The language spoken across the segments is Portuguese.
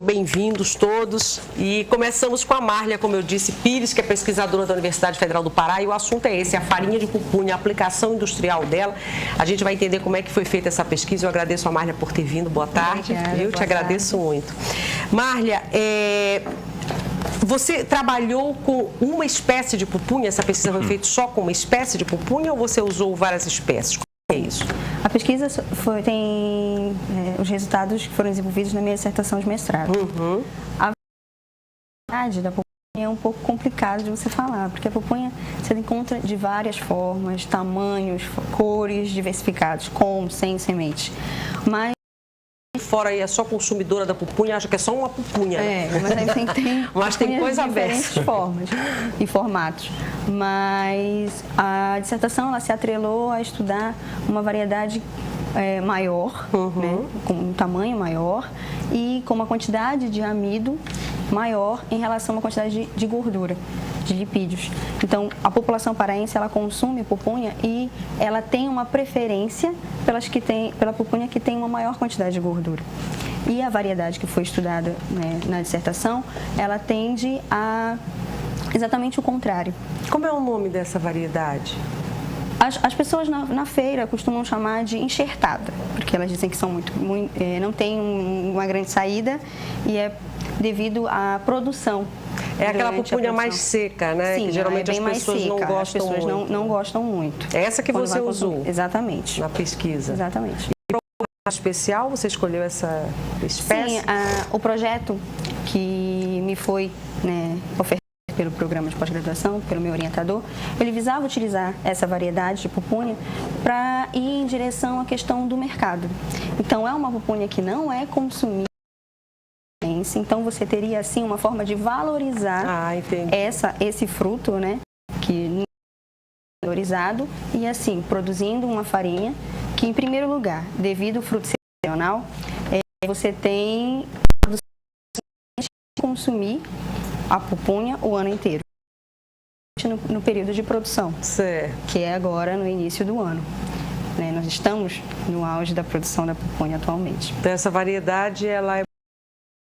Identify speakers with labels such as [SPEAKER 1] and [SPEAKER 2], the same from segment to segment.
[SPEAKER 1] Bem-vindos todos e começamos com a Márlia, como eu disse, Pires, que é pesquisadora da Universidade Federal do Pará, e o assunto é esse, a farinha de pupunha, a aplicação industrial dela. A gente vai entender como é que foi feita essa pesquisa. Eu agradeço a Márlia por ter vindo, boa tarde.
[SPEAKER 2] Obrigada,
[SPEAKER 1] Eu te agradeço muito. Márlia, você trabalhou com uma espécie de pupunha? Essa pesquisa foi feita só com uma espécie de pupunha ou você usou várias espécies? Como é isso?
[SPEAKER 2] A pesquisa tem os resultados que foram desenvolvidos na minha dissertação de mestrado. A verdade da pupunha é um pouco complicado de você falar, porque a pupunha você encontra de várias formas, tamanhos, cores diversificados, com, sem semente. Mas
[SPEAKER 1] fora aí é só consumidora da pupunha, acha que é só uma pupunha.
[SPEAKER 2] Mas aí tem
[SPEAKER 1] mas tem coisa
[SPEAKER 2] de diferentes formas e formatos. Mas a dissertação ela se atrelou a estudar uma variedade maior, né, com um tamanho maior e com uma quantidade de amido maior em relação a uma quantidade de gordura, de lipídios. Então, a população paraense ela consome pupunha e ela tem uma preferência pela pupunha que tem uma maior quantidade de gordura. E a variedade que foi estudada, né, na dissertação, ela tende a exatamente o contrário.
[SPEAKER 1] Como é o nome dessa variedade?
[SPEAKER 2] As pessoas na feira costumam chamar de enxertada, porque elas dizem que são não tem uma grande saída e é devido à produção.
[SPEAKER 1] É aquela pupunha mais seca, né?
[SPEAKER 2] Sim,
[SPEAKER 1] que geralmente
[SPEAKER 2] é bem
[SPEAKER 1] as pessoas
[SPEAKER 2] mais seca.
[SPEAKER 1] não gostam
[SPEAKER 2] muito. As pessoas
[SPEAKER 1] muito.
[SPEAKER 2] não gostam muito.
[SPEAKER 1] É essa que você usou?
[SPEAKER 2] Exatamente.
[SPEAKER 1] Na pesquisa?
[SPEAKER 2] Exatamente.
[SPEAKER 1] E para um especial, você escolheu essa espécie?
[SPEAKER 2] Sim, o projeto que me foi, né, ofertado pelo programa de pós-graduação, pelo meu orientador, ele visava utilizar essa variedade de pupunha para ir em direção à questão do mercado. Então, é uma pupunha que não é consumida, então você teria, assim, uma forma de valorizar esse fruto, né, que não é valorizado, e, assim, produzindo uma farinha que, em primeiro lugar, devido ao fruto sazonal, você tem de consumir a pupunha o ano inteiro, no período de produção, que é agora no início do ano. Né? Nós estamos no auge da produção da pupunha atualmente.
[SPEAKER 1] Então, essa variedade ela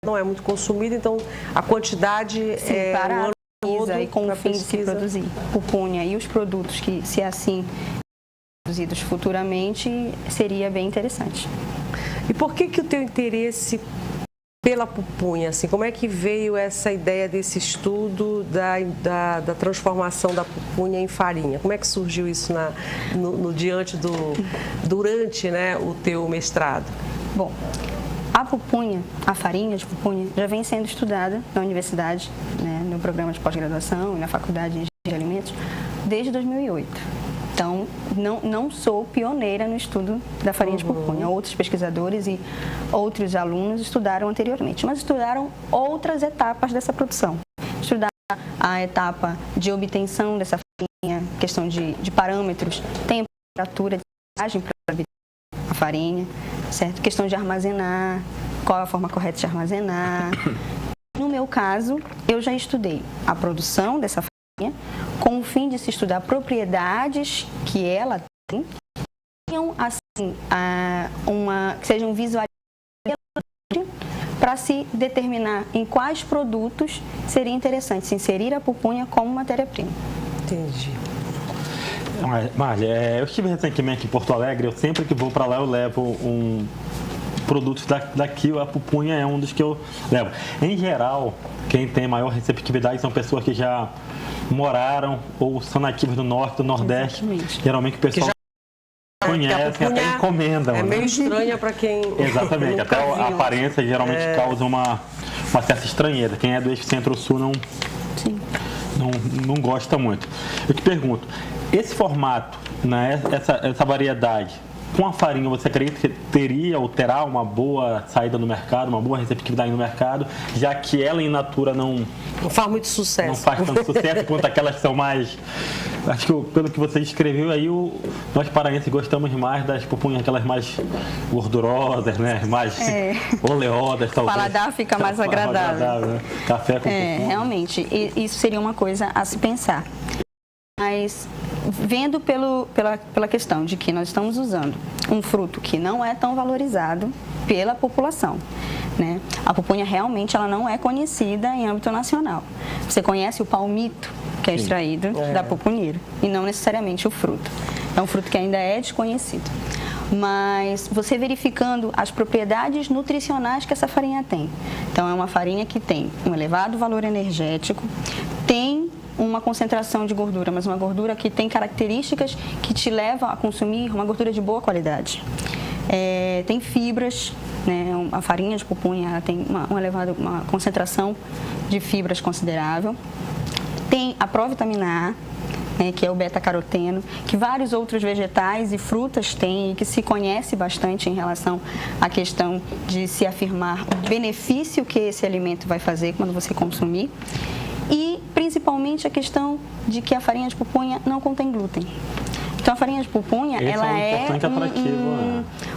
[SPEAKER 1] não é muito consumida, então a quantidade
[SPEAKER 2] para
[SPEAKER 1] o ano todo
[SPEAKER 2] e com o fim de se produzir pupunha e os produtos que, se assim produzidos futuramente, seria bem interessante.
[SPEAKER 1] E por que o teu interesse pela pupunha, assim, como é que veio essa ideia desse estudo da transformação da pupunha em farinha? Como é que surgiu isso durante, né, o teu mestrado?
[SPEAKER 2] Bom, a farinha de pupunha já vem sendo estudada na universidade, né, no programa de pós-graduação e na faculdade de Engenharia de Alimentos desde 2008. Então, não sou pioneira no estudo da farinha de pupunha. Outros pesquisadores e outros alunos estudaram anteriormente, mas estudaram outras etapas dessa produção. Estudaram a etapa de obtenção dessa farinha, questão de parâmetros, temperatura, de secagem para a farinha, certo? Questão de armazenar, qual é a forma correta de armazenar. No meu caso, eu já estudei a produção dessa farinha, com o fim de se estudar propriedades que ela tem, assim, que sejam visualizadas para se determinar em quais produtos seria interessante se inserir a pupunha como matéria-prima.
[SPEAKER 1] Entendi.
[SPEAKER 3] Márlia, eu estive recentemente em Porto Alegre, eu sempre que vou para lá eu levo um produtos daqui, a pupunha é um dos que eu levo. Em geral, quem tem maior receptividade são pessoas que já moraram ou são nativos do norte, do nordeste. Exatamente. Geralmente o pessoal conhece, até encomendam.
[SPEAKER 1] É meio estranha para quem
[SPEAKER 3] Exatamente, até a aparência geralmente causa uma certa estranheza. Quem é do eixo centro-sul não gosta muito. Eu te pergunto, esse formato, né, essa variedade, com a farinha, você acredita que teria ou terá uma boa saída no mercado, uma boa receptividade no mercado, já que ela in natura não
[SPEAKER 1] faz muito sucesso.
[SPEAKER 3] Não faz tanto sucesso quanto aquelas que são mais... Acho que pelo que você escreveu aí, nós paraenses gostamos mais das pupunhas, aquelas mais gordurosas, né? Mais oleosas, talvez.
[SPEAKER 2] O paladar fica mais agradável.
[SPEAKER 3] Né? Café com pupunha.
[SPEAKER 2] Realmente, isso seria uma coisa a se pensar. Mas vendo pela questão de que nós estamos usando um fruto que não é tão valorizado pela população, né? A pupunha realmente ela não é conhecida em âmbito nacional. Você conhece o palmito, que é extraído da pupunheira, e não necessariamente o fruto. É um fruto que ainda é desconhecido. Mas você verificando as propriedades nutricionais que essa farinha tem. Então, é uma farinha que tem um elevado valor energético, tem uma concentração de gordura, mas uma gordura que tem características que te levam a consumir uma gordura de boa qualidade. Tem fibras, né? A farinha de pupunha ela tem uma concentração de fibras considerável. Tem a provitamina A, que é o beta-caroteno, que vários outros vegetais e frutas têm e que se conhece bastante em relação à questão de se afirmar o benefício que esse alimento vai fazer quando você consumir. E principalmente a questão de que a farinha de pupunha não contém glúten. Então a farinha de pupunha ela é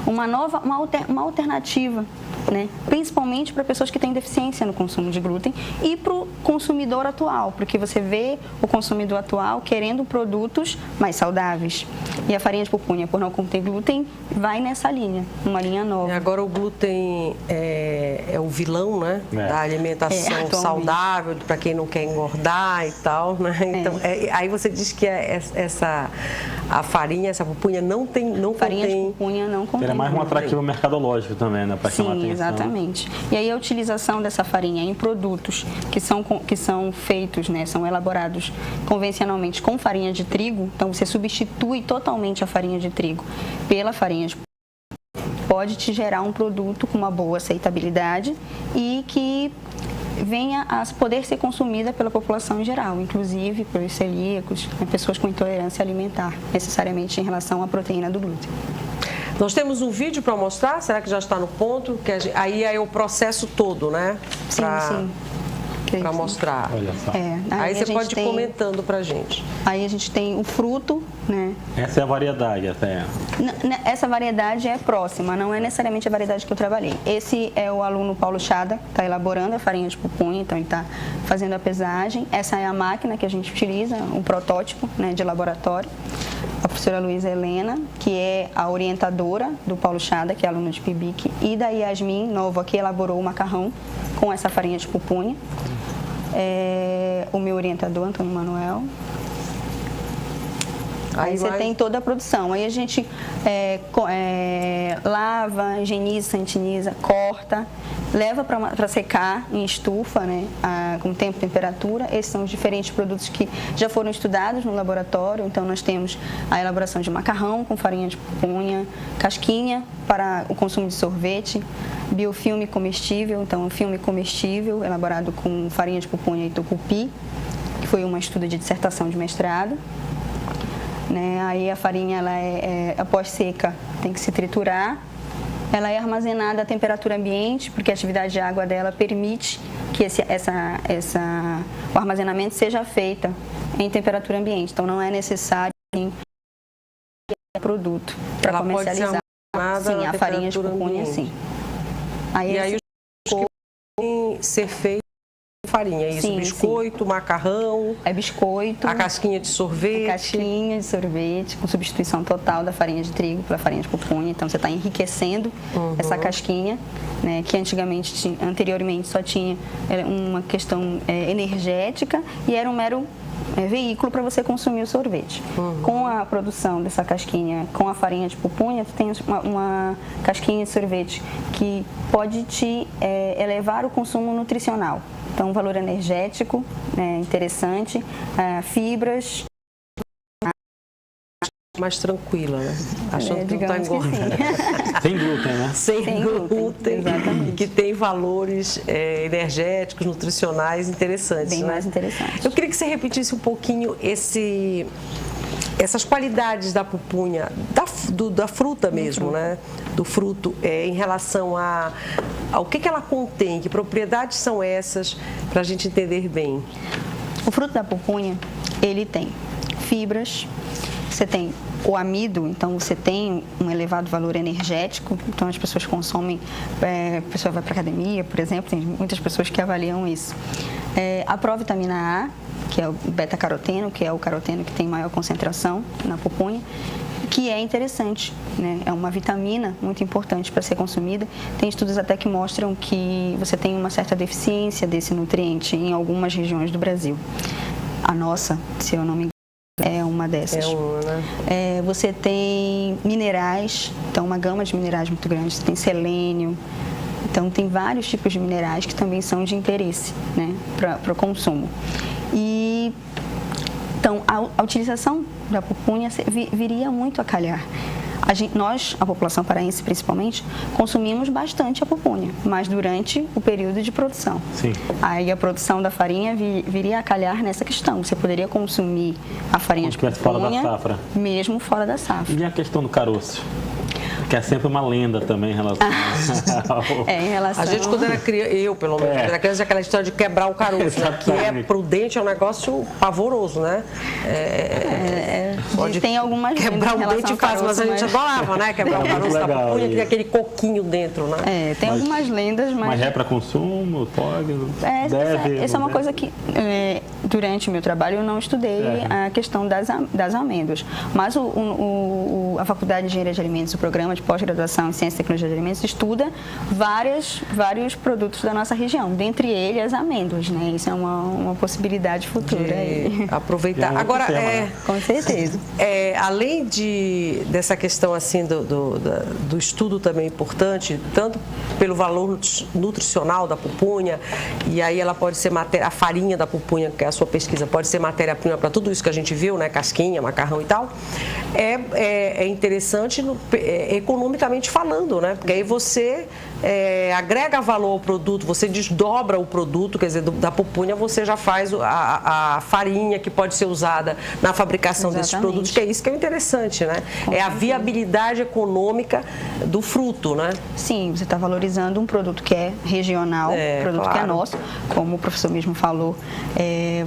[SPEAKER 2] uma alternativa, né? Principalmente para pessoas que têm deficiência no consumo de glúten e para o consumidor atual, porque você vê o consumidor atual querendo produtos mais saudáveis. E a farinha de pupunha, por não conter glúten, vai nessa linha, uma linha nova.
[SPEAKER 1] Agora o glúten é o vilão, né? Da alimentação saudável, para quem não quer engordar e tal, né? Então, aí você diz que a farinha, essa pupunha não
[SPEAKER 2] farinha
[SPEAKER 1] contém...
[SPEAKER 2] de pupunha não contém.
[SPEAKER 3] Ele é mais um atrativo mercadológico também, né? Para chamar atenção.
[SPEAKER 2] Exatamente. E aí a utilização dessa farinha em produtos que são feitos, né? São elaborados convencionalmente com farinha de trigo, então você substitui totalmente a farinha de trigo pela farinha de pupunha, pode te gerar um produto com uma boa aceitabilidade e que venha a poder ser consumida pela população em geral, inclusive pelos celíacos, pessoas com intolerância alimentar, necessariamente em relação à proteína do glúten.
[SPEAKER 1] Nós temos um vídeo para mostrar, será que já está no ponto? Aí é o processo todo, né?
[SPEAKER 2] Sim.
[SPEAKER 1] Para mostrar.
[SPEAKER 3] Olha só.
[SPEAKER 1] Aí você pode ir comentando para a gente.
[SPEAKER 2] Aí a gente tem o fruto, né?
[SPEAKER 3] Essa é a variedade até.
[SPEAKER 2] Essa variedade é próxima, não é necessariamente a variedade que eu trabalhei. Esse é o aluno Paulo Chada, que está elaborando a farinha de pupunha, então ele está fazendo a pesagem. Essa é a máquina que a gente utiliza, um protótipo, né, de laboratório. A professora Luísa Helena, que é a orientadora do Paulo Chada, que é aluno de PIBIC, e da Yasmin Nova, que elaborou o macarrão com essa farinha de pupunha. O meu orientador, Antônio Manuel. Aí você tem toda a produção. Aí a gente lava, higieniza, santiniza, corta, leva para secar em estufa, né, com tempo e temperatura. Esses são os diferentes produtos que já foram estudados no laboratório. Então nós temos a elaboração de macarrão com farinha de pupunha, casquinha para o consumo de sorvete, biofilme comestível, então um filme comestível elaborado com farinha de pupunha e tucupi, que foi uma estudo de dissertação de mestrado. Né? Aí a farinha, após seca, tem que se triturar. Ela é armazenada a temperatura ambiente, porque a atividade de água dela permite que o armazenamento seja feito em temperatura ambiente. Então não é necessário produto para comercializar. Sim, a farinha de pupunha, sim.
[SPEAKER 1] Aí os que podem ser feitos com farinha, isso?
[SPEAKER 2] Sim,
[SPEAKER 1] biscoito, macarrão.
[SPEAKER 2] É biscoito.
[SPEAKER 1] A casquinha de sorvete.
[SPEAKER 2] A casquinha de sorvete, com substituição total da farinha de trigo pela farinha de pupunha. Então você está enriquecendo essa casquinha, né, que anteriormente só tinha uma questão energética e era um mero veículo para você consumir o sorvete. Com a produção dessa casquinha, com a farinha de pupunha, você tem uma casquinha de sorvete que pode te elevar o consumo nutricional. Então, um valor energético interessante, fibras.
[SPEAKER 1] Mais tranquila, né? Achando que não está engordando.
[SPEAKER 3] Sem glúten, né?
[SPEAKER 1] Sem glúten,
[SPEAKER 2] exatamente.
[SPEAKER 1] Que tem valores energéticos, nutricionais interessantes.
[SPEAKER 2] Bem,
[SPEAKER 1] né?
[SPEAKER 2] mais interessantes.
[SPEAKER 1] Eu queria que você repetisse um pouquinho essas qualidades da pupunha, da fruta mesmo, né? Do fruto, em relação ao que ela contém, que propriedades são essas, para a gente entender bem.
[SPEAKER 2] O fruto da pupunha, ele tem fibras, você tem o amido, então você tem um elevado valor energético, então as pessoas consomem, a pessoa vai para a academia, por exemplo, tem muitas pessoas que avaliam isso. A provitamina A, que é o beta-caroteno, que é o caroteno que tem maior concentração na pupunha, que é interessante, né? É uma vitamina muito importante para ser consumida. Tem estudos até que mostram que você tem uma certa deficiência desse nutriente em algumas regiões do Brasil. A nossa, se eu não me engano, é uma dessas.
[SPEAKER 1] Né?
[SPEAKER 2] Você tem minerais, então uma gama de minerais muito grande. Você tem selênio. Então, tem vários tipos de minerais que também são de interesse, né, para o consumo. E, então, a utilização da pupunha viria muito a calhar. Nós, a população paraense principalmente, consumimos bastante a pupunha, mas durante o período de produção.
[SPEAKER 3] Sim.
[SPEAKER 2] Aí a produção da farinha viria a calhar nessa questão. Você poderia consumir a farinha de pupunha
[SPEAKER 3] fora da safra.
[SPEAKER 2] Mesmo fora da safra.
[SPEAKER 3] E a questão do caroço? Que é sempre uma lenda também em relação
[SPEAKER 2] em relação...
[SPEAKER 1] A gente, quando era criança, eu pelo menos, era criança, aquela história de quebrar o caroço, né? Que é prudente, é um negócio pavoroso, né?
[SPEAKER 2] Pode tem algumas lendas
[SPEAKER 1] quebrar o dente fácil, mas a gente adorava, né? Quebrar o caroço da pupunha, que tem aquele coquinho dentro, né?
[SPEAKER 2] Tem algumas lendas, mas...
[SPEAKER 3] Mas é para consumo? Pode? Deve?
[SPEAKER 2] Essa é uma coisa que, durante o meu trabalho, eu não estudei a questão das amêndoas. Mas a Faculdade de Engenharia de Alimentos, o programa de pós-graduação em Ciência e Tecnologia de Alimentos, estuda vários produtos da nossa região, dentre eles as amêndoas, né? Isso é uma possibilidade futura.
[SPEAKER 1] Aproveitar. Agora,
[SPEAKER 2] com certeza.
[SPEAKER 1] Além dessa questão assim do estudo também importante, tanto pelo valor nutricional da pupunha, e aí ela pode ser a farinha da pupunha, que é a sua pesquisa, pode ser matéria-prima para tudo isso que a gente viu, né? Casquinha, macarrão e tal. É interessante economicamente falando, né? Porque aí você agrega valor ao produto, você desdobra o produto, quer dizer, da pupunha você já faz a farinha que pode ser usada na fabricação desses produtos, que é isso que é interessante, né? É a viabilidade econômica do fruto, né?
[SPEAKER 2] Sim, você está valorizando um produto que é regional, um produto que é nosso, como o professor mesmo falou,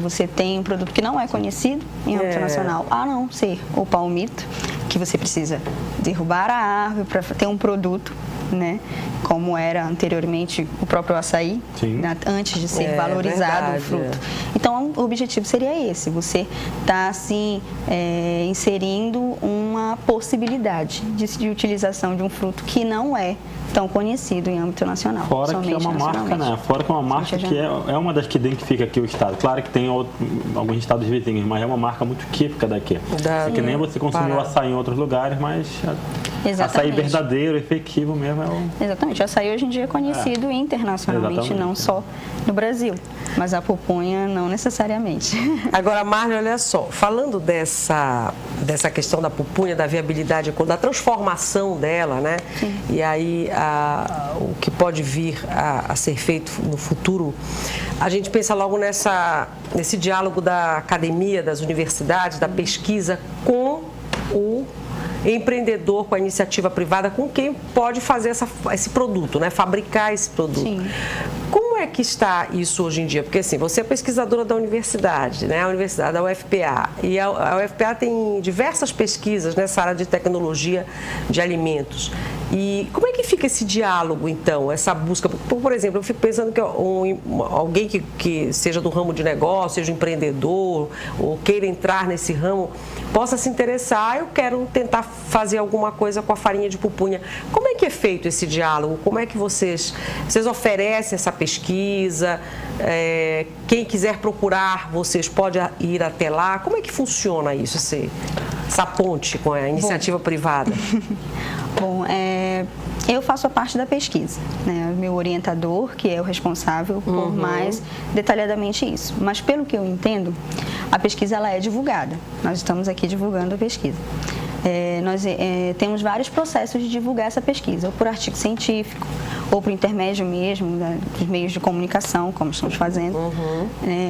[SPEAKER 2] você tem um produto que não é conhecido em âmbito nacional, a não ser o palmito, que você precisa derrubar a árvore para ter um produto, né? Como era anteriormente o próprio açaí, antes de ser valorizado o fruto. Então, o objetivo seria esse, você está assim, inserindo uma possibilidade de utilização de um fruto que não é tão conhecido em âmbito nacional.
[SPEAKER 3] Fora que é uma marca, né? Fora que é uma marca que é uma das que identifica aqui o estado. Claro que tem alguns estados vizinhos, mas é uma marca muito típica daqui. Que nem você consumiu açaí em outros lugares, mas açaí verdadeiro, efetivo mesmo.
[SPEAKER 2] Exatamente. O açaí hoje em dia é conhecido internacionalmente, não só no Brasil, mas a pupunha não necessariamente.
[SPEAKER 1] Agora, Marli, olha só, falando dessa questão da pupunha, da viabilidade, da transformação dela, né?
[SPEAKER 2] Sim.
[SPEAKER 1] E aí o que pode vir a ser feito no futuro, a gente pensa logo nesse diálogo da academia, das universidades, da pesquisa com o empreendedor, com a iniciativa privada, com quem pode fazer esse produto, né? Fabricar esse produto.
[SPEAKER 2] Sim.
[SPEAKER 1] Como é que está isso hoje em dia? Porque assim, você é pesquisadora da universidade, né? A universidade da UFPA, e a UFPA tem diversas pesquisas nessa área de tecnologia de alimentos. E como é que fica esse diálogo, então, essa busca? Por exemplo, eu fico pensando que alguém que seja do ramo de negócio, seja empreendedor, ou queira entrar nesse ramo, possa se interessar, eu quero tentar fazer alguma coisa com a farinha de pupunha. Como é que é feito esse diálogo? Como é que vocês oferecem essa pesquisa? Quem quiser procurar, vocês podem ir até lá? Como é que funciona isso, essa ponte com a iniciativa privada?
[SPEAKER 2] Bom, eu faço a parte da pesquisa, né? Meu orientador, que é o responsável por mais detalhadamente isso. Mas pelo que eu entendo, a pesquisa ela é divulgada. Nós estamos aqui divulgando a pesquisa. Nós temos vários processos de divulgar essa pesquisa, ou por artigo científico, ou por intermédio mesmo dos meios de comunicação, como estamos fazendo.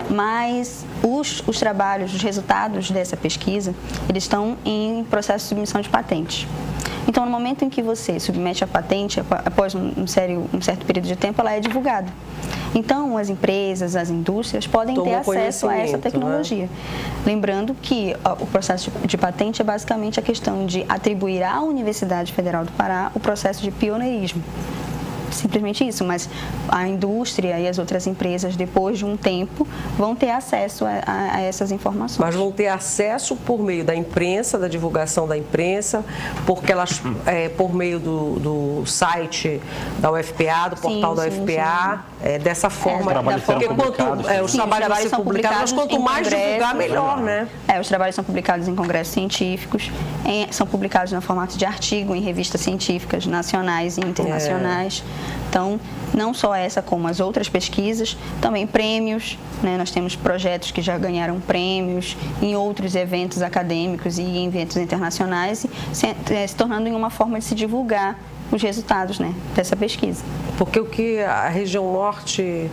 [SPEAKER 2] Mas os trabalhos, os resultados dessa pesquisa, eles estão em processo de submissão de patente. Então, no momento em que você submete a patente, após um certo período de tempo, ela é divulgada. Então, as empresas, as indústrias podem ter acesso a essa tecnologia. Né? Lembrando que o processo de patente é basicamente a questão de atribuir à Universidade Federal do Pará o processo de pioneirismo. simplesmente isso, mas a indústria e as outras empresas, depois de um tempo, vão ter acesso a essas informações.
[SPEAKER 1] Mas vão ter acesso por meio da imprensa, da divulgação da imprensa, porque elas, por meio do site da UFPA, do portal da UFPA, dessa forma. Porque os trabalhos vão ser publicados, mas quanto mais divulgar, melhor, né?
[SPEAKER 2] Os trabalhos são publicados em congressos científicos, são publicados no formato de artigo em revistas científicas nacionais e internacionais. Então, não só essa, como as outras pesquisas, também prêmios, né? Nós temos projetos que já ganharam prêmios em outros eventos acadêmicos e em eventos internacionais, se tornando em uma forma de se divulgar os resultados, né, dessa pesquisa.
[SPEAKER 1] Porque o que a região norte,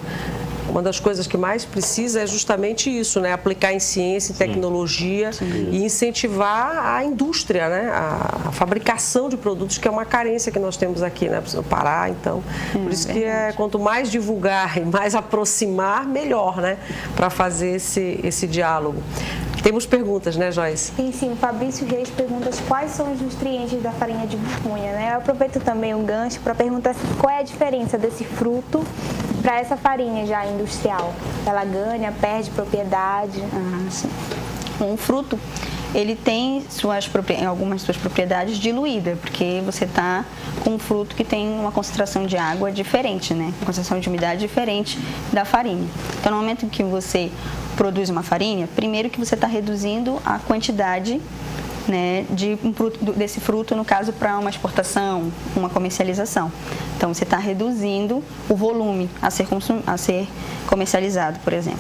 [SPEAKER 1] uma das coisas que mais precisa é justamente isso, né? Aplicar em ciência, em tecnologia e incentivar a indústria, né? A fabricação de produtos, que é uma carência que nós temos aqui, né, no Pará. Então, por isso que quanto mais divulgar e mais aproximar, melhor, né? Para fazer esse diálogo. Temos perguntas, né, Joyce?
[SPEAKER 4] Sim, o Fabrício Reis pergunta quais são os nutrientes da farinha de pupunha, né? Eu aproveito também o gancho para perguntar qual é a diferença desse fruto para essa farinha já industrial. Ela ganha, perde propriedade?
[SPEAKER 2] Sim. Um fruto, ele tem algumas suas propriedades diluídas, porque você está com um fruto que tem uma concentração de água diferente, né? Uma concentração de umidade diferente da farinha. Então, no momento em que você produz uma farinha, primeiro que você está reduzindo a quantidade, né, desse fruto, no caso, para uma exportação, uma comercialização. Então, você está reduzindo o volume a ser comercializado, por exemplo.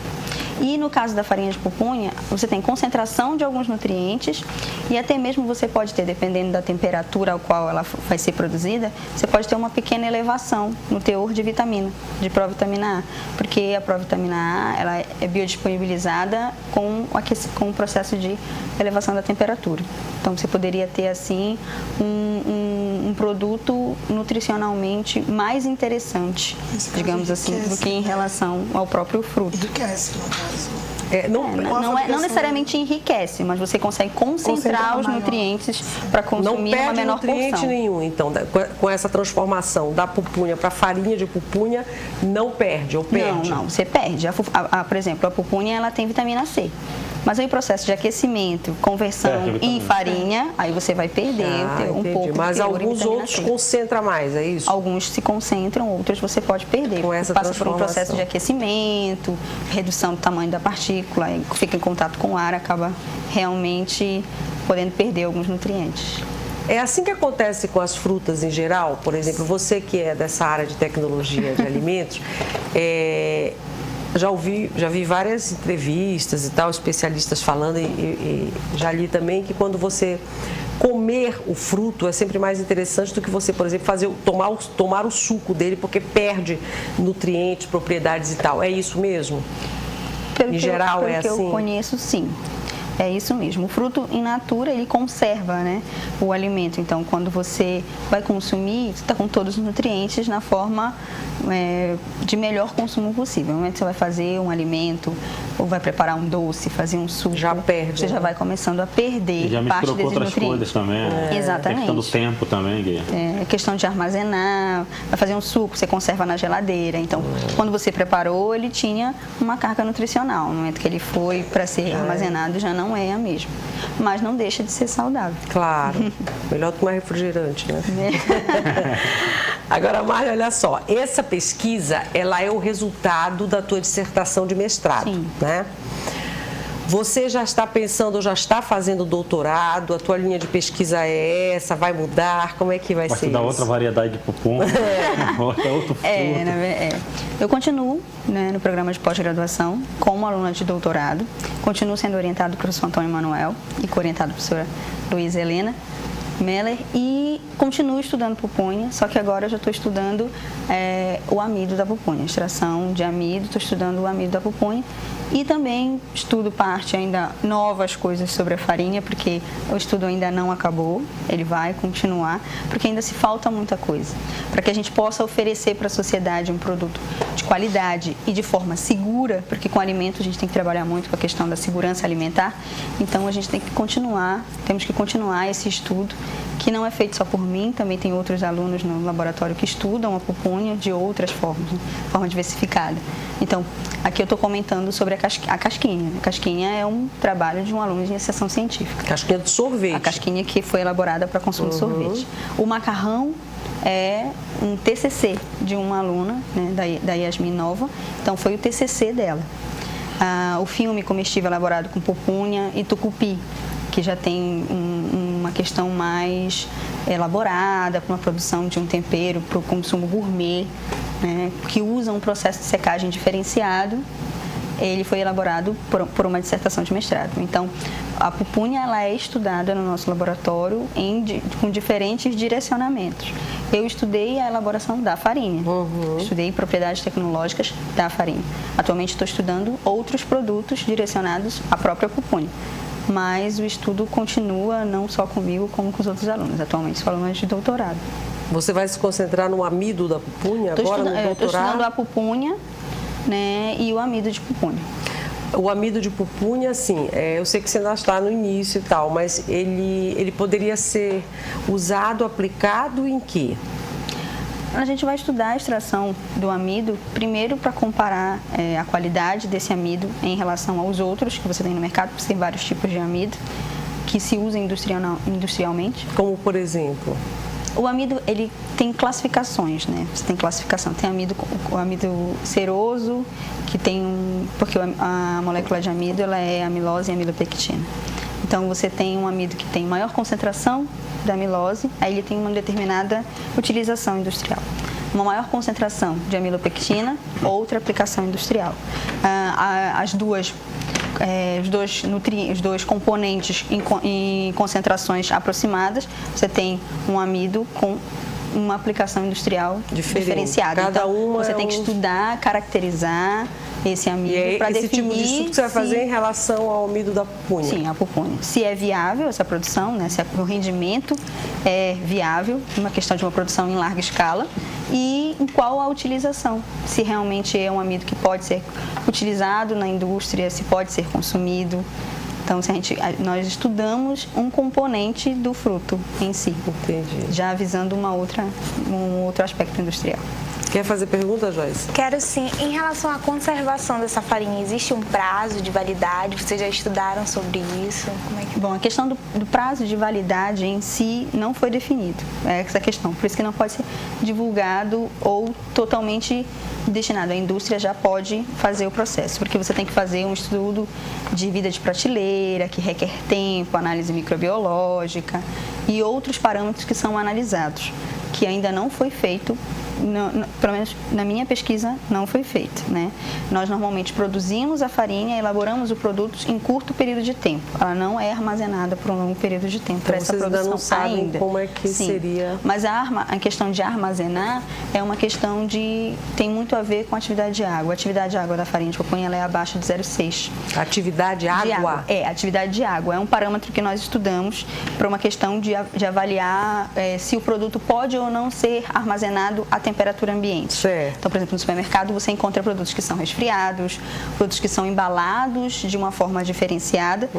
[SPEAKER 2] E no caso da farinha de pupunha, você tem concentração de alguns nutrientes e até mesmo você pode ter, dependendo da temperatura ao qual ela vai ser produzida, você pode ter uma pequena elevação no teor de vitamina, de provitamina A, porque a provitamina A ela é biodisponibilizada com o processo de elevação da temperatura. Então, você poderia ter, assim, um produto nutricionalmente mais interessante, digamos assim, do que em relação ao próprio fruto.
[SPEAKER 5] Enriquece, no caso.
[SPEAKER 2] Não necessariamente enriquece, mas você consegue concentrar os nutrientes para consumir uma menor porção.
[SPEAKER 1] Não perde nutriente nenhum, então, com essa transformação da pupunha para farinha de pupunha, não perde ou perde?
[SPEAKER 2] Não, você perde. Por exemplo, a pupunha ela tem vitamina C. Mas aí o processo de aquecimento, conversão em farinha, aí você vai perder um pouco.
[SPEAKER 1] Mas alguns outros concentram mais, é isso?
[SPEAKER 2] Alguns se concentram, outros você pode perder.
[SPEAKER 1] Com essa
[SPEAKER 2] passa por um processo de aquecimento, redução do tamanho da partícula, fica em contato com o ar, acaba realmente podendo perder alguns nutrientes.
[SPEAKER 1] É assim que acontece com as frutas em geral? Por exemplo, você que é dessa área de tecnologia de alimentos, já vi várias entrevistas e tal, especialistas falando e já li também que quando você comer o fruto é sempre mais interessante do que você, por exemplo, tomar o suco dele, porque perde nutrientes, propriedades e tal. É isso mesmo? Em geral é assim?
[SPEAKER 2] Pelo que eu conheço, sim. É isso mesmo. O fruto in natura, ele conserva, né, o alimento. Então, quando você vai consumir, você está com todos os nutrientes na forma de melhor consumo possível. No momento que você vai fazer um alimento, ou vai preparar um doce, fazer um suco,
[SPEAKER 1] já perde,
[SPEAKER 2] você já vai começando a perder parte desses
[SPEAKER 3] outras
[SPEAKER 2] nutrientes.
[SPEAKER 3] Coisas também.
[SPEAKER 2] Exatamente.
[SPEAKER 3] A questão do tempo também, Gui.
[SPEAKER 2] É questão de armazenar, vai fazer um suco, você conserva na geladeira. Então, quando você preparou, ele tinha uma carga nutricional. No momento que ele foi para ser armazenado, já não é a mesma. Mas não deixa de ser saudável.
[SPEAKER 1] Claro. Melhor do que mais refrigerante, né? Agora, Marlia, olha só. Essa pesquisa, ela é o resultado da tua dissertação de mestrado, né? Você já está pensando, ou já está fazendo doutorado? A tua linha de pesquisa é essa? Vai mudar? Como é que vai ser isso?
[SPEAKER 3] Vai outra variedade de pupunha, outro fruto.
[SPEAKER 2] Eu continuo, né, no programa de pós-graduação como aluna de doutorado. Continuo sendo orientado pelo professor Antônio Manuel e co-orientado pela professora Luísa Helena Meller e continuo estudando pupunha, só que agora eu já estou estudando o amido da pupunha, extração de amido, estou estudando o amido da pupunha e também estudo parte ainda novas coisas sobre a farinha, porque o estudo ainda não acabou, ele vai continuar, porque ainda se falta muita coisa, para que a gente possa oferecer para a sociedade um produto de qualidade e de forma segura, porque com alimento a gente tem que trabalhar muito com a questão da segurança alimentar, então a gente tem que continuar, temos que continuar esse estudo, que não é feito só por mim, também tem outros alunos no laboratório que estudam a pupunha de outras formas, né? Forma diversificada. Então, aqui eu estou comentando sobre a casquinha. A casquinha é um trabalho de um aluno de iniciação científica.
[SPEAKER 1] Casquinha de sorvete.
[SPEAKER 2] A casquinha que foi elaborada para consumo de sorvete. O macarrão é um TCC de uma aluna, né, da Yasmin Nova. Então, foi o TCC dela. O filme comestível elaborado com pupunha e tucupi, que já tem uma questão mais elaborada, para uma produção de um tempero, para o consumo gourmet, né, que usa um processo de secagem diferenciado. Ele foi elaborado por uma dissertação de mestrado. Então, a pupunha ela é estudada no nosso laboratório com diferentes direcionamentos. Eu estudei a elaboração da farinha, estudei propriedades tecnológicas da farinha. Atualmente estou estudando outros produtos direcionados à própria pupunha. Mas o estudo continua não só comigo, como com os outros alunos. Atualmente sou aluna de doutorado.
[SPEAKER 1] Você vai se concentrar no amido da pupunha agora, no doutorado?
[SPEAKER 2] Estou estudando a pupunha, né, e o amido de pupunha.
[SPEAKER 1] O amido de pupunha, assim, eu sei que você ainda está no início e tal, mas ele poderia ser usado, aplicado em quê?
[SPEAKER 2] A gente vai estudar a extração do amido, primeiro para comparar a qualidade desse amido em relação aos outros que você tem no mercado, porque tem vários tipos de amido que se usam industrialmente.
[SPEAKER 1] Como, por exemplo?
[SPEAKER 2] O amido, ele tem classificações, né? Você tem classificação, tem o amido ceroso, que tem porque a molécula de amido, ela é amilose e amilopectina. Então, você tem um amido que tem maior concentração da amilose, aí ele tem uma determinada utilização industrial. Uma maior concentração de amilopectina, outra aplicação industrial. Os dois componentes em concentrações aproximadas, você tem um amido com uma aplicação industrial diferenciada.
[SPEAKER 1] Cada
[SPEAKER 2] então,
[SPEAKER 1] uma
[SPEAKER 2] você tem que estudar, caracterizar esse amido para definir. Esse
[SPEAKER 1] tipo de estudo que você vai fazer em relação ao amido da pupunha?
[SPEAKER 2] Sim, a pupunha. Se é viável essa produção, né? Se o rendimento é viável, uma questão de uma produção em larga escala, e em qual a utilização. Se realmente é um amido que pode ser utilizado na indústria, se pode ser consumido. Então, nós estudamos um componente do fruto em si.
[SPEAKER 1] Entendi.
[SPEAKER 2] Já visando um outro aspecto industrial.
[SPEAKER 1] Quer fazer pergunta, Joyce?
[SPEAKER 4] Quero sim. Em relação à conservação dessa farinha, existe um prazo de validade? Vocês já estudaram sobre isso? Como é que...
[SPEAKER 2] Bom, a questão do prazo de validade em si não foi definido. É essa questão. Por isso que não pode ser divulgado ou totalmente destinado. A indústria já pode fazer o processo, porque você tem que fazer um estudo de vida de prateleira, que requer tempo, análise microbiológica e outros parâmetros que são analisados, que ainda não foi feito. Pelo menos na minha pesquisa não foi feito, né? Nós normalmente produzimos a farinha, elaboramos o produto em curto período de tempo. Ela não é armazenada por um longo período de tempo para essa produção
[SPEAKER 1] ainda não sabem
[SPEAKER 2] ainda.
[SPEAKER 1] Como é que seria?
[SPEAKER 2] Mas a questão de armazenar é uma questão tem muito a ver com a atividade de água. A atividade de água da farinha de pupunha ela é abaixo de 0,6.
[SPEAKER 1] Atividade de água?
[SPEAKER 2] Atividade de água. É um parâmetro que nós estudamos para uma questão de avaliar se o produto pode ou não ser armazenado a temperatura ambiente.
[SPEAKER 1] Certo.
[SPEAKER 2] Então, por exemplo, no supermercado você encontra produtos que são resfriados, produtos que são embalados de uma forma diferenciada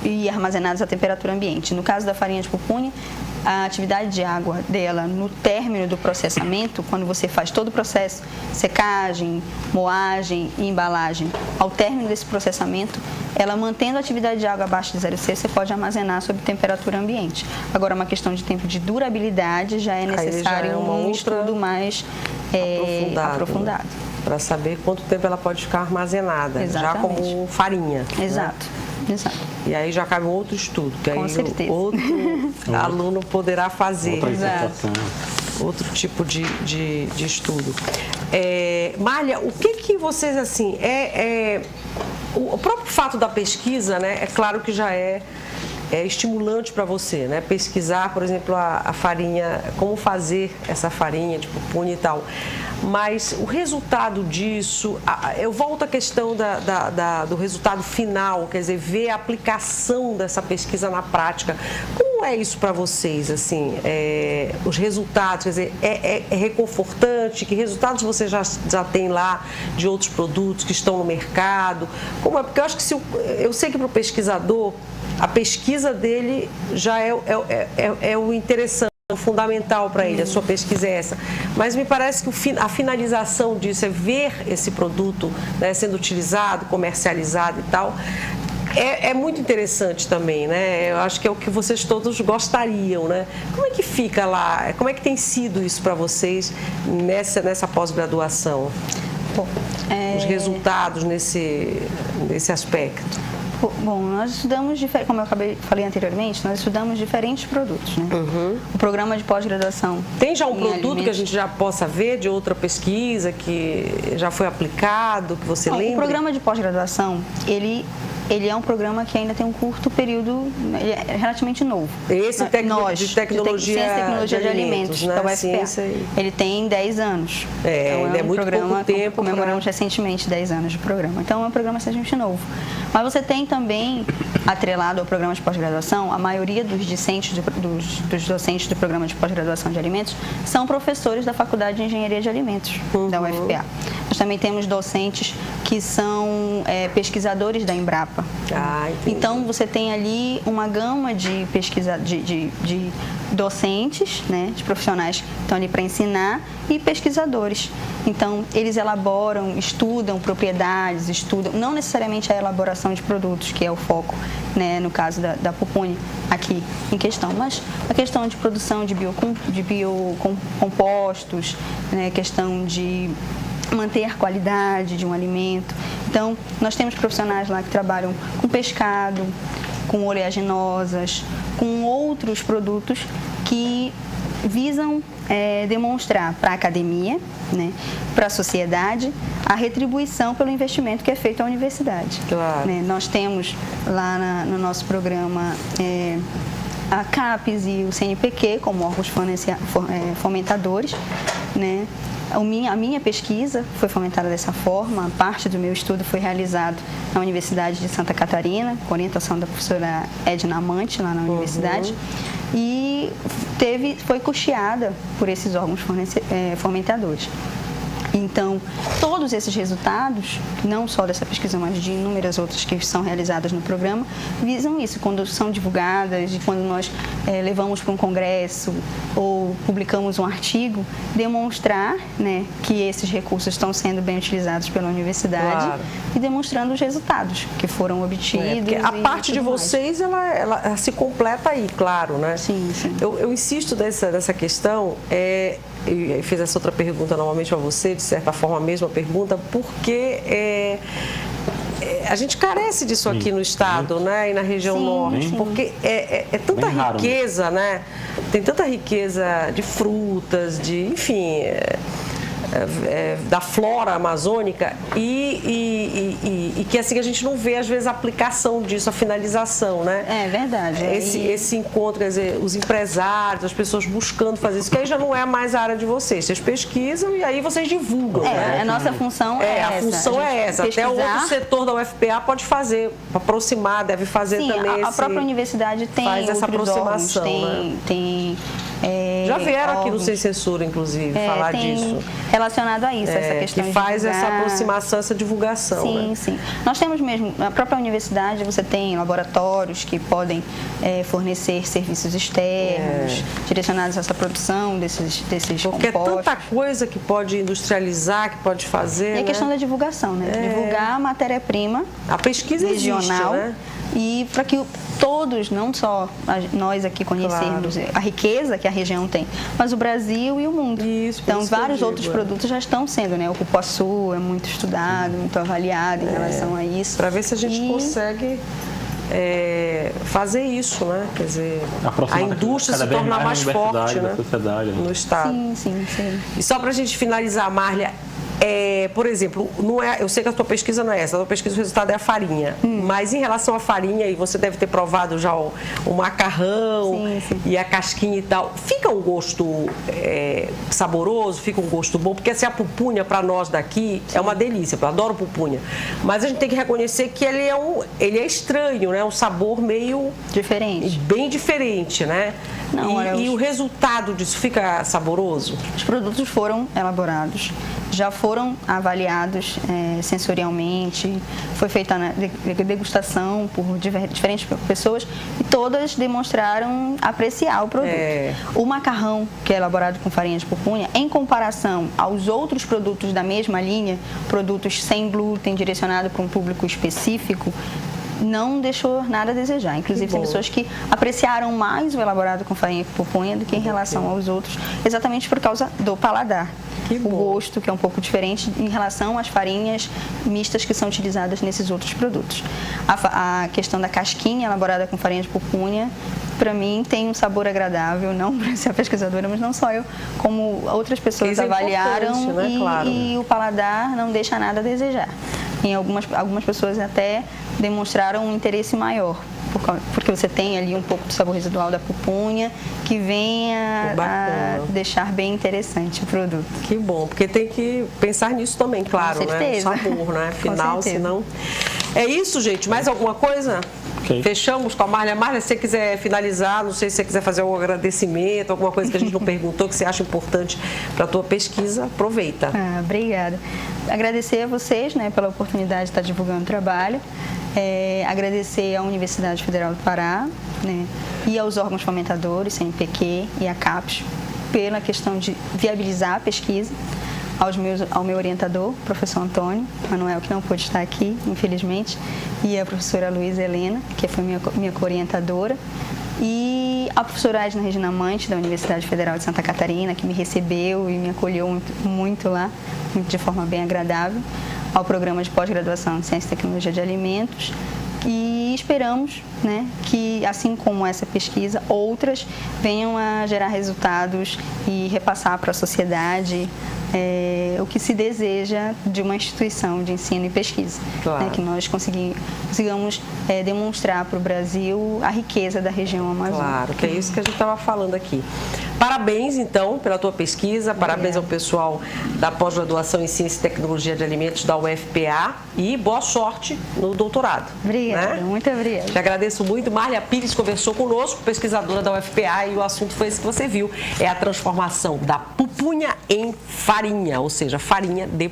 [SPEAKER 2] e armazenados a temperatura ambiente. No caso da farinha de pupunha, a atividade de água dela no término do processamento, quando você faz todo o processo, secagem, moagem e embalagem, ao término desse processamento, ela mantendo a atividade de água abaixo de 0,6, você pode armazenar sob temperatura ambiente. Agora, uma questão de tempo de durabilidade já é necessário um estudo mais aprofundado.
[SPEAKER 1] Para saber quanto tempo ela pode ficar armazenada, já como farinha.
[SPEAKER 2] Exato.
[SPEAKER 1] Né?
[SPEAKER 2] Exato.
[SPEAKER 1] E aí já cabe um outro estudo, que
[SPEAKER 2] Com
[SPEAKER 1] aí
[SPEAKER 2] certeza.
[SPEAKER 1] outro aluno poderá fazer. Outro tipo de estudo. Malha, o que vocês, assim, o próprio fato da pesquisa, né, é claro que já é estimulante para você, né? Pesquisar, por exemplo, a farinha, como fazer essa farinha de pupunha e tal. Mas o resultado disso, eu volto à questão do resultado final, quer dizer, ver a aplicação dessa pesquisa na prática. Como é isso para vocês, assim, os resultados, quer dizer, é reconfortante? Que resultados você já tem lá de outros produtos que estão no mercado? Como é? Porque eu acho que eu sei que para o pesquisador, a pesquisa dele já é o interessante, fundamental para ele, a sua pesquisa é essa. Mas me parece que a finalização disso é ver esse produto, né, sendo utilizado, comercializado e tal. É muito interessante também, né? Eu acho que é o que vocês todos gostariam, né? Como é que fica lá? Como é que tem sido isso para vocês nessa pós-graduação? Os resultados nesse aspecto?
[SPEAKER 2] Bom, nós estudamos, como eu falei anteriormente, nós estudamos diferentes produtos, né? O programa de pós-graduação...
[SPEAKER 1] Tem já um produto que a gente já possa ver de outra pesquisa que já foi aplicado, que você lembra?
[SPEAKER 2] O programa de pós-graduação, ele é um programa que ainda tem um curto período, ele é relativamente novo.
[SPEAKER 1] Esse de tecnologia de alimentos, né?
[SPEAKER 2] Da UFPA. Ele tem 10 anos.
[SPEAKER 1] Então, é muito pouco tempo.
[SPEAKER 2] Comemoramos recentemente 10 anos de programa. Então, é um programa relativamente novo. Mas você tem também, atrelado ao programa de pós-graduação, a maioria dos docentes do programa de pós-graduação de alimentos são professores da Faculdade de Engenharia de Alimentos, da UFPA. Nós também temos docentes que são pesquisadores da Embrapa. Então, você tem ali uma gama de de docentes, né, de profissionais que estão ali para ensinar e pesquisadores. Então, eles elaboram, estudam propriedades, não necessariamente a elaboração de produtos, que é o foco, né, no caso da pupunha aqui em questão, mas a questão de produção de biocompostos, né, questão de manter a qualidade de um alimento. Então, nós temos profissionais lá que trabalham com pescado, com oleaginosas, com outros produtos que visam demonstrar para a academia, né, para a sociedade, a retribuição pelo investimento que é feito à universidade.
[SPEAKER 1] Claro.
[SPEAKER 2] Né? Nós temos lá no nosso programa a CAPES e o CNPq como órgãos fomentadores, né? A minha pesquisa foi fomentada dessa forma, parte do meu estudo foi realizado na Universidade de Santa Catarina, com orientação da professora Edna Amante, lá na universidade, e foi custeada por esses órgãos fomentadores. Então, todos esses resultados, não só dessa pesquisa, mas de inúmeras outras que são realizadas no programa, visam isso, quando são divulgadas e quando nós levamos para um congresso ou publicamos um artigo, demonstrar, né, que esses recursos estão sendo bem utilizados pela universidade. Claro. E demonstrando os resultados que foram obtidos.
[SPEAKER 1] A parte de vocês, ela se completa aí, claro, né?
[SPEAKER 2] Sim, sim.
[SPEAKER 1] Eu insisto nessa questão, eu fiz essa outra pergunta normalmente para você, de certa forma a mesma pergunta, porque a gente carece disso aqui no estado, né, e na região norte, porque é tanta riqueza, né? Tem tanta riqueza de frutas, enfim, da flora amazônica e que assim a gente não vê às vezes a aplicação disso, a finalização, né?
[SPEAKER 2] É verdade.
[SPEAKER 1] Esse encontro, quer dizer, os empresários, as pessoas buscando fazer isso, que aí já não é mais a área de vocês. Vocês pesquisam e aí vocês divulgam, né?
[SPEAKER 2] A nossa função
[SPEAKER 1] a função é essa. Pesquisar. Até outro setor da UFPA pode fazer, aproximar, deve fazer também.
[SPEAKER 2] A própria universidade tem
[SPEAKER 1] faz essa aproximação,
[SPEAKER 2] tem
[SPEAKER 1] já vieram aqui no Sem Censura, inclusive, falar disso.
[SPEAKER 2] Relacionado a isso, essa questão
[SPEAKER 1] que faz essa aproximação, essa divulgação.
[SPEAKER 2] Sim,
[SPEAKER 1] né?
[SPEAKER 2] sim. Nós temos mesmo, na própria universidade, você tem laboratórios que podem fornecer serviços externos, direcionados a essa produção desses
[SPEAKER 1] Porque
[SPEAKER 2] compostos.
[SPEAKER 1] É tanta coisa que pode industrializar, que pode fazer.
[SPEAKER 2] E a questão da divulgação, né? Divulgar a matéria-prima.
[SPEAKER 1] A pesquisa
[SPEAKER 2] regional,
[SPEAKER 1] existe, né?
[SPEAKER 2] E para que todos, não só nós aqui conhecermos a riqueza que a região tem, mas o Brasil e o mundo. Então, vários outros produtos já estão sendo, né? O cupuaçu é muito estudado, muito avaliado em relação a isso.
[SPEAKER 1] Para ver se a gente consegue fazer isso, né? Quer dizer, a indústria se tornar mais forte, né? No estado.
[SPEAKER 2] Sim.
[SPEAKER 1] E só para a gente finalizar, Márlia, por exemplo, eu sei que a tua pesquisa não é essa, a tua pesquisa, o resultado é a farinha, mas em relação à farinha, e você deve ter provado já o macarrão e a casquinha e tal, fica um gosto saboroso, fica um gosto bom, porque assim, a pupunha para nós daqui é uma delícia, eu adoro pupunha, mas a gente tem que reconhecer que ele é estranho, né? Um sabor meio...
[SPEAKER 2] diferente.
[SPEAKER 1] Bem diferente, né?
[SPEAKER 2] Não, olha,
[SPEAKER 1] E o resultado disso fica saboroso?
[SPEAKER 2] Os produtos foram elaborados, já foram avaliados sensorialmente, foi feita a degustação por diferentes pessoas e todas demonstraram apreciar o produto. O macarrão, que é elaborado com farinha de pupunha, em comparação aos outros produtos da mesma linha, produtos sem glúten, direcionado para um público específico, não deixou nada a desejar. Inclusive, tem pessoas que apreciaram mais o elaborado com farinha de pupunha do que em relação aos outros, exatamente por causa do paladar. O gosto, que é um pouco diferente em relação às farinhas mistas que são utilizadas nesses outros produtos. A questão da casquinha elaborada com farinha de pupunha, para mim, tem um sabor agradável, não para ser a pesquisadora, mas não só eu, como outras pessoas
[SPEAKER 1] Isso é
[SPEAKER 2] avaliaram,
[SPEAKER 1] né? Claro.
[SPEAKER 2] E o paladar não deixa nada a desejar. Em algumas pessoas até demonstraram um interesse maior, porque você tem ali um pouco do sabor residual da pupunha, que vem a deixar bem interessante o produto.
[SPEAKER 1] Que bom, porque tem que pensar nisso também, claro, né? O sabor, né? Afinal, senão... É isso, gente. Mais alguma coisa?
[SPEAKER 3] Okay.
[SPEAKER 1] Fechamos com a Márlia. Márlia, se você quiser finalizar, não sei se você quiser fazer algum agradecimento, alguma coisa que a gente não perguntou, que você acha importante para a tua pesquisa, aproveita.
[SPEAKER 2] Obrigada. Agradecer a vocês, né, pela oportunidade de estar divulgando o trabalho. Agradecer à Universidade Federal do Pará, né, e aos órgãos fomentadores, CNPq e a CAPES, pela questão de viabilizar a pesquisa. Ao meu orientador, professor Antônio Manuel, que não pôde estar aqui, infelizmente, e a professora Luísa Helena, que foi minha co-orientadora, e a professora Adna Regina Mante, da Universidade Federal de Santa Catarina, que me recebeu e me acolheu muito lá, de forma bem agradável, ao programa de pós-graduação em Ciência e Tecnologia de Alimentos. E esperamos, né, que, assim como essa pesquisa, outras venham a gerar resultados e repassar para a sociedade o que se deseja de uma instituição de ensino e pesquisa.
[SPEAKER 1] Claro.
[SPEAKER 2] Né, que nós consigamos demonstrar para o Brasil a riqueza da região amazônica.
[SPEAKER 1] Claro, que é isso que a gente estava falando aqui. Parabéns, então, pela tua pesquisa. Parabéns ao pessoal da pós-graduação em Ciência e Tecnologia de Alimentos da UFPA e boa sorte no doutorado.
[SPEAKER 2] Obrigada,
[SPEAKER 1] né?
[SPEAKER 2] muito obrigada.
[SPEAKER 1] Te agradeço muito. Márlia Pires conversou conosco, pesquisadora da UFPA, e o assunto foi esse que você viu. É a transformação da pupunha em farinha, ou seja, farinha de